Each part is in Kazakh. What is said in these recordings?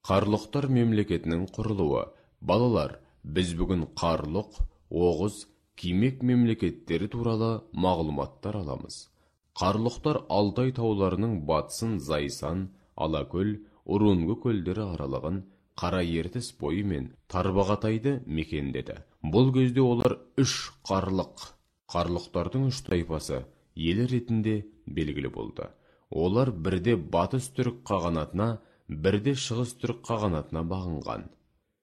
Қарлұқтар мемлекетінің құрылуы. Балалар, біз бүгін Қарлұқ, Оғыз, Кимек мемлекеттері туралы мағлұматтар аламыз. Қарлұқтар Алтай тауларының батысын Зайсан, Алакөл, Ұрынғы көлдері аралығын, Қара ертіс бойы мен Тарбағатайды мекендеді. Бұл кезде олар үш қарлық. Қарлұқтардың үш тайпасы елі ретінде белгілі болды. Олар бірде батыс түрік қағанатына, бірде шығыс түрік қағанатына бағынған.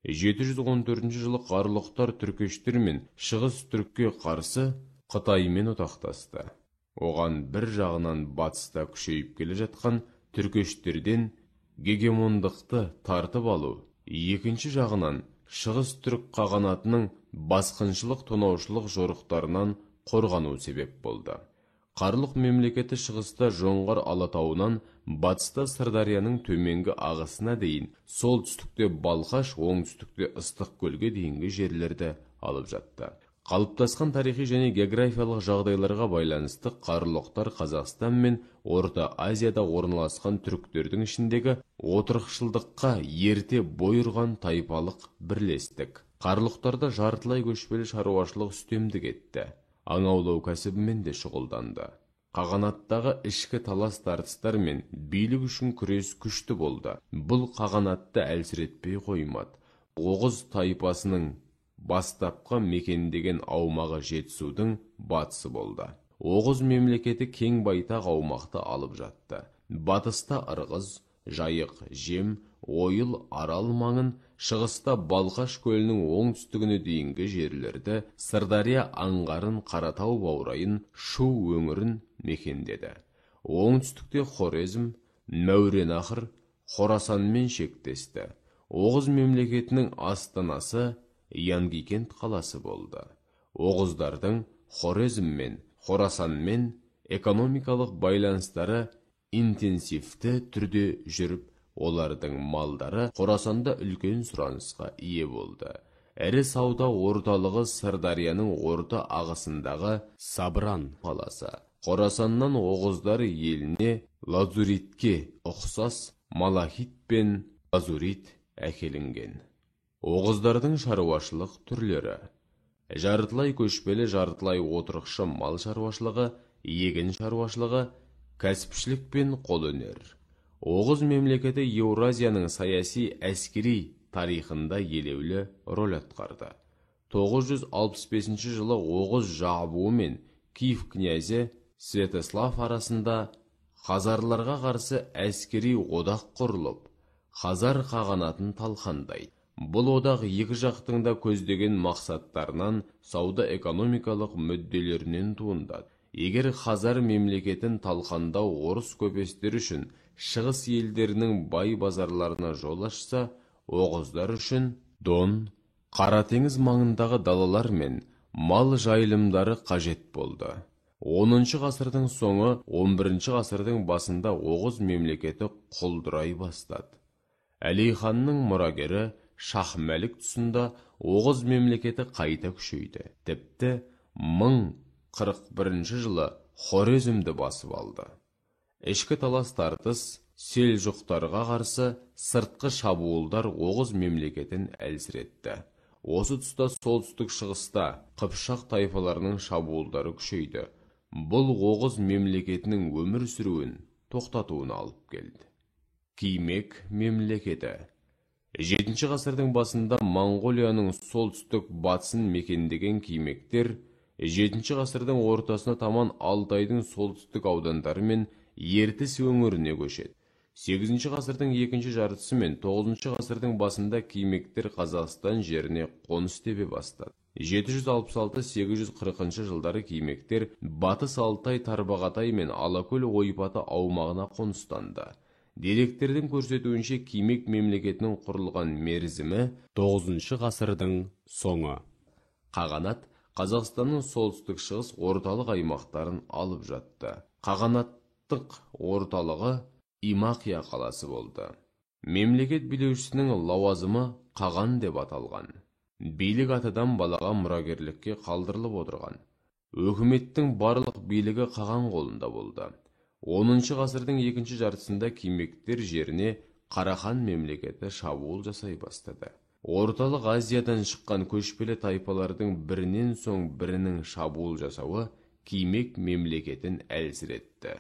714 жылы қарлұқтар түркештер мен шығыс түрікке қарсы Қытаймен одақтасты. Оған бір жағынан батыста күшейіп келе жатқан түркештерден гегемондықты тартып алу, екінші жағынан шығыс түрік қағанатының басқыншылық тонаушылық жорықтарынан қорғану себеп болды. Қарлұқ мемлекеті шығыста Жоңғар Алатауынан, батыста Сырдарияның төменгі ағысына дейін, солтүстікте Балқаш, оңтүстікте Ыстық көлге дейінгі жерлерді алып жатты. Қалыптасқан тарихи және географиялық жағдайларға байланысты Қарлұқтар Қазақстан мен Орта Азияда орналасқан түріктердің ішіндегі отырықшылдыққа ерте бой ұрған тайпалық бірлестік. Қарлұқтарда жартылай көшпелі шаруашылық үстемдік етті. Аң аулау кәсібімен де шұғылданды. Қағанаттағы ішкі талас тартыстар мен билік үшін күрес күшті болды. Бұл қағанатты әлсіретпей қоймады. Оғыз тайпасының бастапқы мекендеген аумағы Жетісудың батысы болды. Оғыз мемлекеті кең байтақ аумақты алып жатты. Батыста Ырғыз, Жайық, Жем, Ойыл, Арал маңын, шығыста Балқаш көлінің оңтүстігіне дейінгі жерлерді, Сырдария аңғарын, Қаратау баурайын, Шу өңірін мекендеді. Оңтүстікте Хорезм, Мәуереннахр, Хорасанмен шектесті. Оғыз мемлекетінің астанасы Янгикент қаласы болды. Оғыздардың Хорезммен, Хорасанмен экономикалық байланыстары интенсивті түрде жүріп, олардың малдары Хорасанда үлкен сұранысқа ие болды. Әрі сауда орталығы Сырдарияның орта ағысындағы Сабран қаласы. Хорасаннан Оғыздар еліне лазуритке ұқсас малахит пен лазурит әкелінген. Оғыздардың шаруашылық түрлері: жартылай көшпелі, жартылай отырықшы мал шаруашылығы, егін шаруашылығы, кәсіпшілік пен қолөнер. Оғыз мемлекеті Еуразияның саяси әскери тарихында елеулі рөл атқарды. 965 жылы Оғыз жабуы мен Киев князі Святослав арасында Хазарларға қарсы әскери одақ құрылып, Хазар қағанатын талқандайды. Бұл одақ екі жақтың да көздеген мақсаттарынан, сауда-экономикалық мүдделерінен туындады. Егер Хазар мемлекетін талқандау орыс көпестер үшін шығыс елдерінің бай базарларына жол ашса, Оғыздар үшін Дон, Қара теңіз маңындағы далалар мен мал жайылымдары қажет болды. 10 ғасырдың соңы, 11 ғасырдың басында Оғыз мемлекеті құлдырай бастады. Әлейханның мұрагері Шахмәлік тұсында Оғыз мемлекеті қайта күшейді. Тіпті 1041 жылы Хорезмді басып алды. Ішкі талас тартыс селжұқтарға қарсы сыртқы шабуылдар Оғыз мемлекетін әлсіретті. Осы тұста солтүстік шығыста Қыпшақ тайпаларының шабуылдары күшейді. Бұл Оғыз мемлекетінің өмір сүруін тоқтатуына алып келді. Кимек мемлекеті 7 ғасырдың басында Монғолияның солтүстік батысын мекендеген кимектер 7 ғасырдың ортасына таман Алтайдың солтүстік аудандары мен Ертіс өңіріне көшеді. 8 ғасырдың екінші жартысы мен 9 ғасырдың басында кимектер Қазақстан жеріне қоныс тебе бастады. 766-840 жылдары кимектер Батыс Алтай, Тарбағатай мен Алакөл ойпаты аумағына қоныстанды. Деректердің көрсетуінше Кимек мемлекетінің құрылған мерзімі 9 ғасырдың соңы. Қағанат Қазақстанның солтүстік шығыс орталық аймақтарын алып жатты. Қағанаттық орталығы Имақия қаласы болды. Мемлекет билеушісінің лауазымы Қаған деп аталған. Билік атадан балаға мұрагерлікке қалдырылып отырған. Өкіметтің барлық билігі Қаған қолында болды. 10 ғасырдың екінші жартысында кимектер жеріне Қарахан мемлекеті шабуыл жасай бастады. Орталық Азиядан шыққан көшпелі тайпалардың бірінен соң бірінің шабуыл жасауы Кимек мемлекетін әлсіретті.